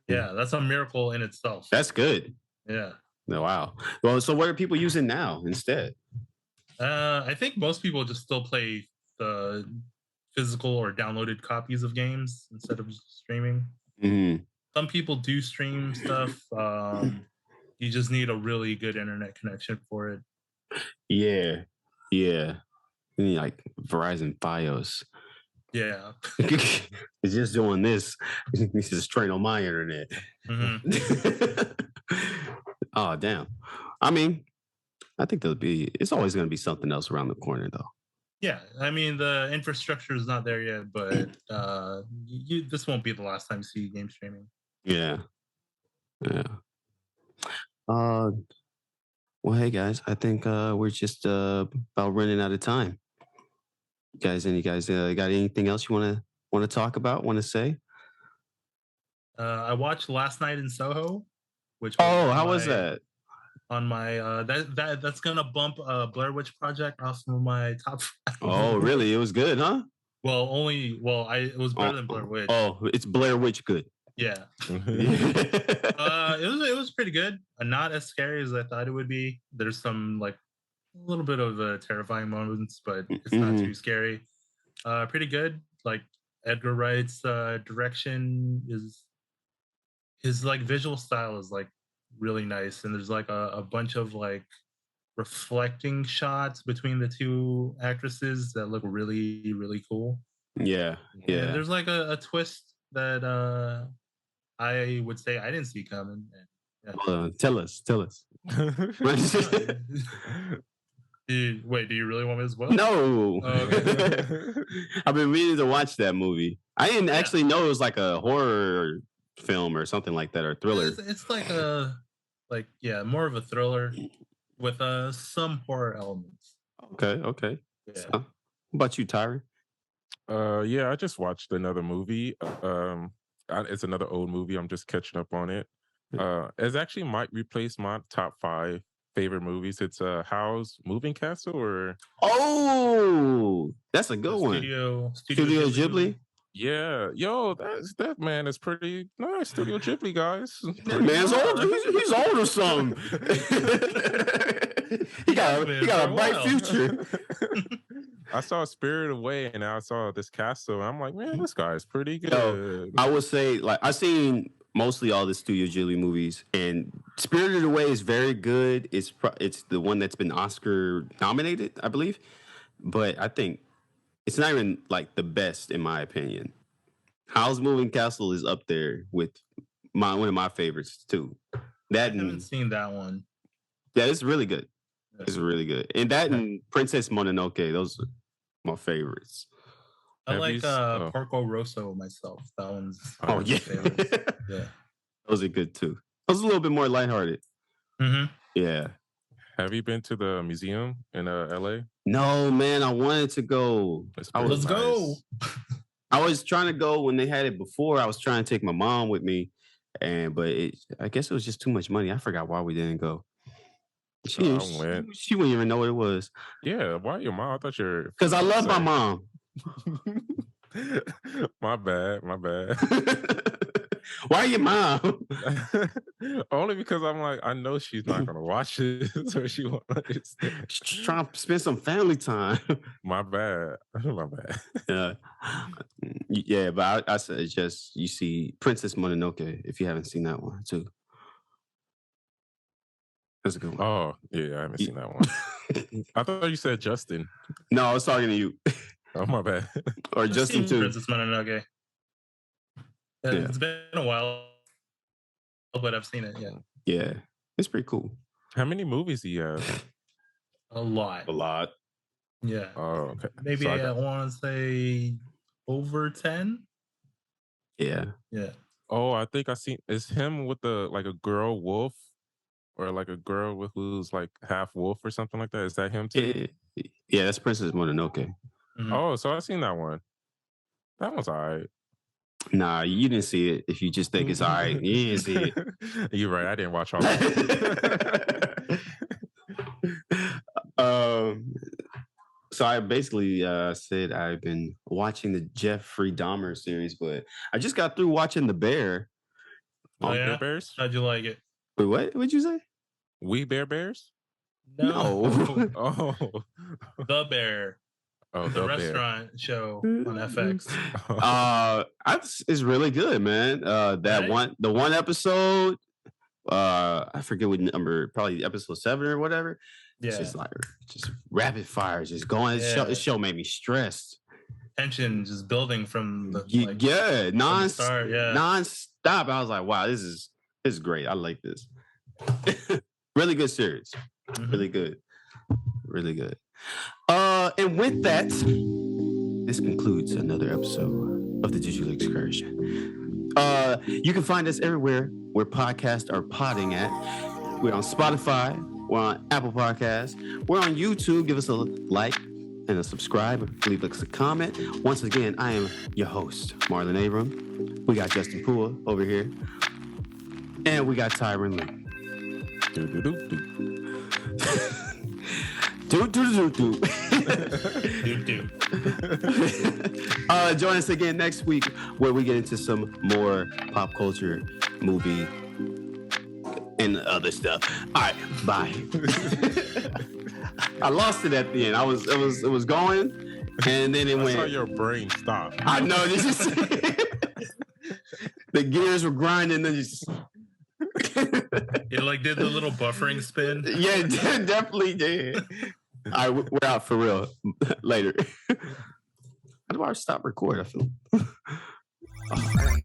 Yeah, that's a miracle in itself. That's good. Yeah. Oh, wow. Well, so what are people using now instead? I think most people just still play the physical or downloaded copies of games instead of streaming. Some people do stream stuff. You just need a really good internet connection for it. Yeah. You need like Verizon Fios. Yeah. It's just doing this. It's just straight on my internet. Oh, damn. I mean, I think it's always going to be something else around the corner, though. Yeah. I mean, the infrastructure is not there yet, but this won't be the last time you see game streaming. Yeah. Well, hey, guys, I think we're just about running out of time. Any guys got anything else you want to talk about, want to say? I watched Last Night in Soho, which how was that? On my that's gonna bump Blair Witch Project off of my top 5. Oh, really? It was good, huh? Well, it was better than Blair Witch. Oh, it's Blair Witch good. Yeah. Yeah. It was pretty good. Not as scary as I thought it would be. There's some like a little bit of terrifying moments, but it's not too scary. Pretty good. Like Edgar Wright's direction is his like visual style is like really nice, and there's like a bunch of like reflecting shots between the two actresses that look really really cool. Yeah. And there's like a twist that I would say I didn't see coming. And, yeah. Tell us. Wait, do you really want me to spoil? No. Oh, okay. I've been meaning to watch that movie. I didn't actually know it was like a horror film or something like that, or thriller. It's like more of a thriller with some horror elements. Okay. Yeah. So, what about you, Tyron? Yeah, I just watched another movie. It's another old movie. I'm just catching up on it. It actually might replace my top 5 favorite movies. It's Howl's Moving Castle, or that's a good one. Studio Ghibli. Yeah, yo, that man is pretty nice. Studio Ghibli, guys. That man's old. He's old or something. he got a bright future. I saw Spirited Away, and I saw this castle, and I'm like, man, this guy is pretty good. Yo, I would say, like, I've seen mostly all the Studio Ghibli movies, and Spirited Away is very good. It's the one that's been Oscar nominated, I believe, but I think it's not even like the best in my opinion. Howl's Moving Castle is up there with one of my favorites too. I haven't seen that one. Yeah, it's really good. It's really good. And that and Princess Mononoke, those are my favorites. I like Porco Rosso myself. That one's yeah. Yeah. Those are good too. Those are a little bit more lighthearted. Mm-hmm. Yeah. Have you been to the museum in LA? No, man. I wanted to go. Let's go. I was trying to go when they had it before. I was trying to take my mom with me, but I guess it was just too much money. I forgot why we didn't go. She wouldn't even know what it was. Yeah, why your mom? I thought because I love my mom. My bad. Why your mom? Only because I'm like, I know she's not gonna watch it, so she won't understand. She's trying to spend some family time. My bad. Yeah, but I said just you see Princess Mononoke if you haven't seen that one too. That's a good one. Oh yeah, I haven't seen that one. I thought you said Justin. No, I was talking to you. Oh my bad. Or Justin too. Princess Mononoke. Yeah. It's been a while, but I've seen it. Yeah, it's pretty cool. How many movies do you have? A lot. Yeah. Oh, okay. Maybe so I want to say over 10. Yeah. Oh, I think I seen. Is him with like a girl wolf, or like a girl with who's like half wolf or something like that? Is that him too? Yeah, that's Princess Mononoke. Mm-hmm. Oh, so I seen that one. That one's all right. Nah, you didn't see it. If you just think it's all right, you didn't see it. You're right. I didn't watch all of it. So I basically said I've been watching the Jeffrey Dahmer series, but I just got through watching The Bear. Oh, yeah? Bear Bears? How'd you like it? Wait, what? What'd you say? We Bear Bears? No. Oh. The Bear. Oh, the restaurant show on FX. It's really good, man. The one episode, I forget what number, probably episode 7 or whatever. Yeah, it's just rapid fire, just going. Yeah. This show made me stressed. Tension just building from the non-stop. I was like, wow, this is great. I like this. Really good series. Mm-hmm. Really good. And with that, this concludes another episode of the Digital Excursion. You can find us everywhere where podcasts are podding at. We're on Spotify. We're on Apple Podcasts. We're on YouTube. Give us a like and a subscribe. Leave us a comment. Once again, I am your host, Marlon Abram. We got Justin Pua over here. And we got Tyron Lee. Do. Do. Join us again next week where we get into some more pop culture, movie, and other stuff. All right, bye. I lost it at the end. It was going, and then it went. I saw your brain stop. I know. This is the gears were grinding, and just. It like did the little buffering spin. Yeah, it definitely did. All right, we're out for real. Later. How do I stop recording? I feel. Oh,